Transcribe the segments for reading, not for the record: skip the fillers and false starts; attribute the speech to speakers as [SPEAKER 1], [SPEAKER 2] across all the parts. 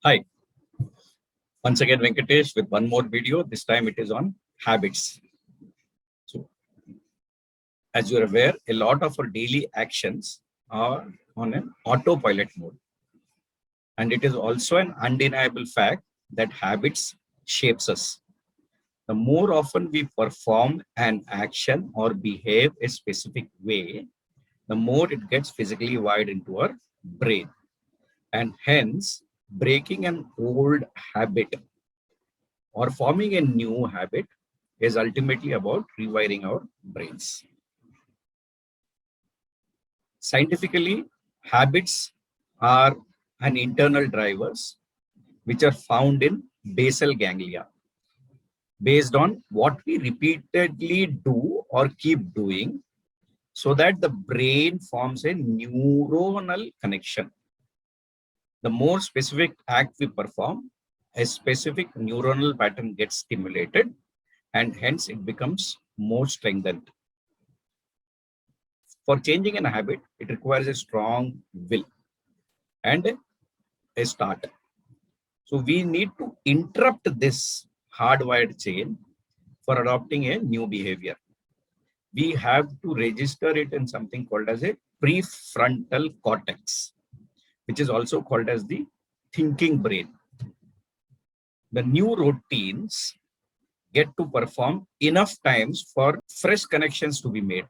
[SPEAKER 1] Hi, once again Venkatesh with one more video. This time it is on habits. So, as you're aware, a lot of our daily actions are on an autopilot mode. And it is also an undeniable fact that habits shapes us. The more often we perform an action or behave a specific way, the more it gets physically wired into our brain. And hence, breaking an old habit or forming a new habit is ultimately about rewiring our brains. Scientifically, habits are an internal drivers which are found in basal ganglia based on what we repeatedly do or keep doing so that the brain forms a neuronal connection. The more specific act we perform, a specific neuronal pattern gets stimulated and hence it becomes more strengthened. For changing a habit, it requires a strong will and a start. So we need to interrupt this hardwired chain for adopting a new behavior. We have to register it in something called as a prefrontal cortex, which is also called as the thinking brain. The new routines get to perform enough times for fresh connections to be made,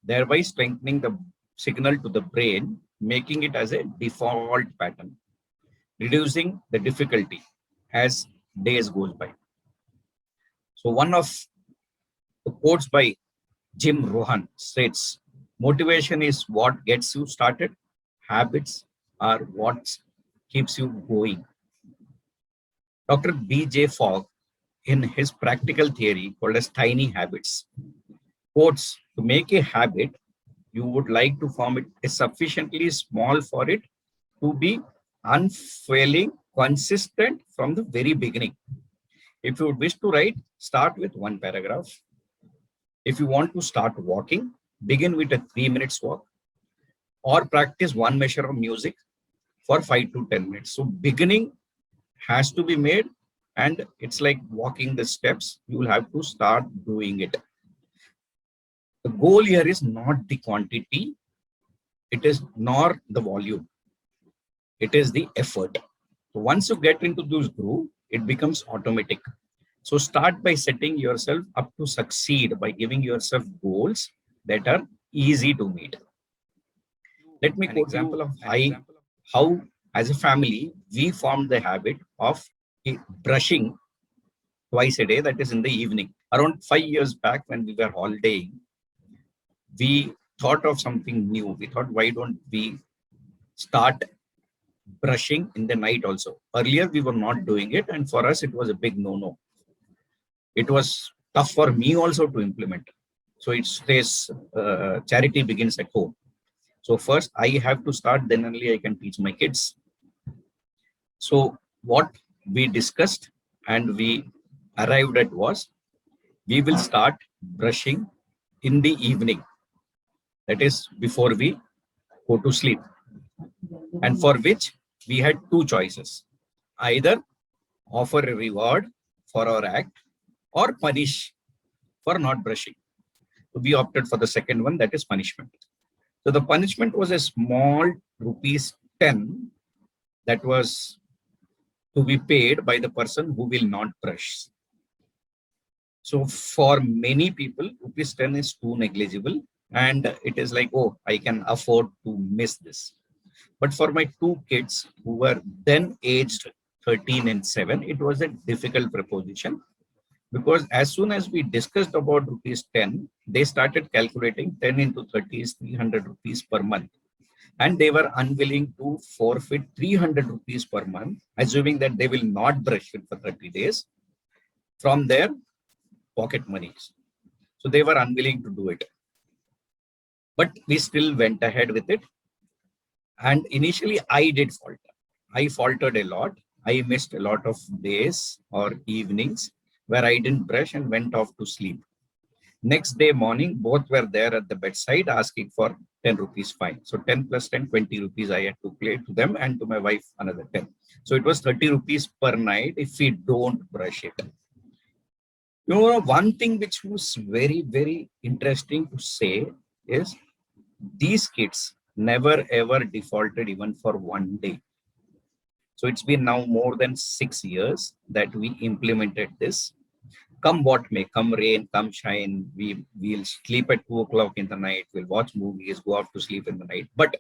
[SPEAKER 1] thereby strengthening the signal to the brain, making it as a default pattern, reducing the difficulty as days goes by. So one of the quotes by Jim Rohn states, motivation is what gets you started. Habits are what keeps you going. Dr. B.J. Fogg, in his practical theory called as tiny habits, quotes, to make a habit, you would like to form it is sufficiently small for it to be unfailing, consistent from the very beginning. If you wish to write, start with one paragraph. If you want to start walking, begin with a 3 minutes walk or practice one measure of music for 5 to 10 minutes. So beginning has to be made and it's like walking the steps. You will have to start doing it. The goal here is not the quantity, it is nor the volume, it is the effort. So once you get into this groove, it becomes automatic. So start by setting yourself up to succeed by giving yourself goals that are easy to meet. Let me quote example of how as a family, we formed the habit of brushing twice a day, that is in the evening. Around 5 years back when we were holidaying, we thought of something new. We thought, why don't we start brushing in the night also? Earlier, we were not doing it. And for us, it was a big no-no. It was tough for me also to implement. So it stays, charity begins at home. So first I have to start, then only I can teach my kids. So what we discussed and we arrived at was, we will start brushing in the evening. That is before we go to sleep. And for which we had two choices. Either offer a reward for our act or punish for not brushing. So we opted for the second one, that is punishment. So the punishment was a small ₹10 that was to be paid by the person who will not brush. So for many people, ₹10 is too negligible and it is like, oh, I can afford to miss this. But for my two kids who were then aged 13 and 7, it was a difficult proposition. Because as soon as we discussed about ₹10, they started calculating 10 into 30 is 300 rupees per month. And they were unwilling to forfeit 300 rupees per month, assuming that they will not brush it for 30 days from their pocket monies. So they were unwilling to do it. But we still went ahead with it. And initially I did falter. I faltered a lot. I missed a lot of days or evenings where I didn't brush and went off to sleep. Next day morning, both were there at the bedside asking for 10 rupees fine. So 10 plus 10, 20 rupees I had to pay to them, and to my wife another 10. So it was 30 rupees per night if we don't brush it. You know, one thing which was very, very interesting to say is these kids never ever defaulted even for one day. So it's been now more than 6 years that we implemented this. Come what may, come rain, come shine, we'll sleep at 2 o'clock in the night, we'll watch movies, go off to sleep in the night. But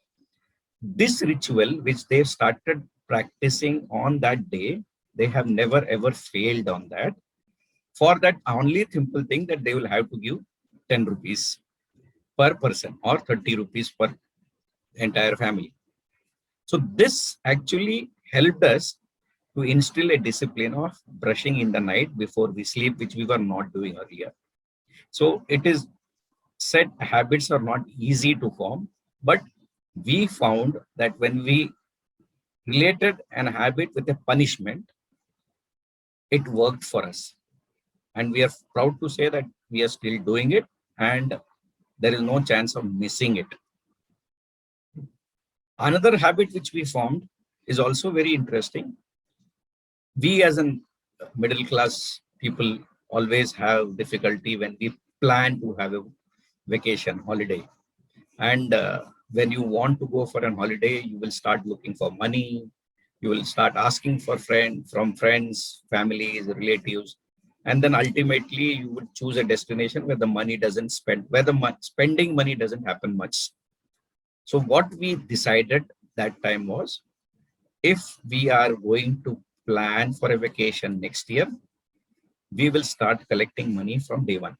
[SPEAKER 1] this ritual, which they started practicing on that day, they have never ever failed on that. For that only simple thing that they will have to give 10 rupees per person or 30 rupees per entire family. So this actually helped us to instill a discipline of brushing in the night before we sleep, which we were not doing earlier. So it is said habits are not easy to form, but we found that when we related an habit with a punishment, it worked for us. And we are proud to say that we are still doing it, and there is no chance of missing it. Another habit which we formed is also very interesting. We as a middle class people always have difficulty when we plan to have a vacation holiday. And when you want to go for an holiday, you will start looking for money. You will start asking for from friends, families, relatives. And then ultimately you would choose a destination where the money doesn't spend, where the spending money doesn't happen much. So what we decided that time was, if we are going to plan for a vacation next year, we will start collecting money from day one.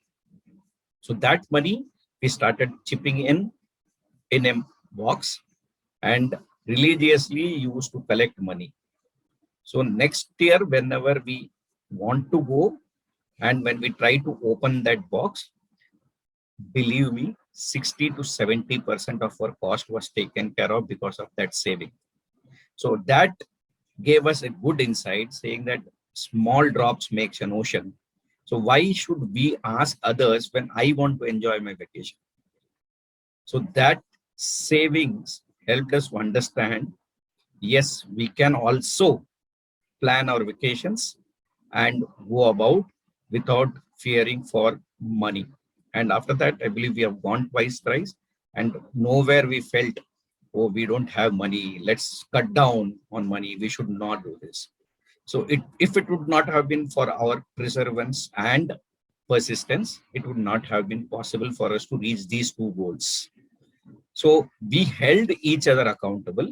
[SPEAKER 1] So that money we started chipping in a box and religiously used to collect money. So next year, whenever we want to go and when we try to open that box, believe me, 60 to 70% of our cost was taken care of because of that saving. So that gave us a good insight saying that small drops makes an ocean. So why should we ask others when I want to enjoy my vacation? So that savings helped us to understand, yes, we can also plan our vacations and go about without fearing for money. And after that, I believe we have gone twice, thrice, and nowhere we felt, oh, we don't have money, let's cut down on money, we should not do this. So if it would not have been for our perseverance and persistence, it would not have been possible for us to reach these two goals. So we held each other accountable,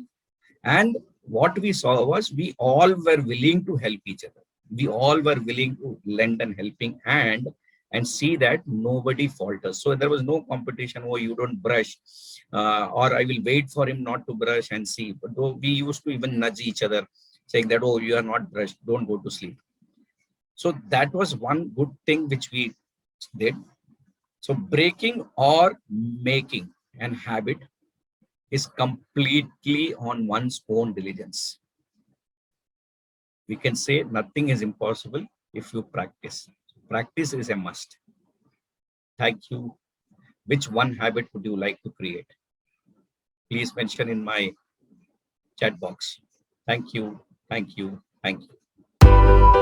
[SPEAKER 1] and what we saw was we all were willing to help each other. We all were willing to lend an helping hand and see that nobody falters. So there was no competition. Oh, you don't brush, or I will wait for him not to brush and see. But we used to even nudge each other, saying that, oh, you are not brushed, don't go to sleep. So that was one good thing which we did. So breaking or making an habit is completely on one's own diligence. We can say nothing is impossible if you practice. Practice is a must. Thank you. Which one habit would you like to create? Please mention in my chat box. Thank you. Thank you. Thank you.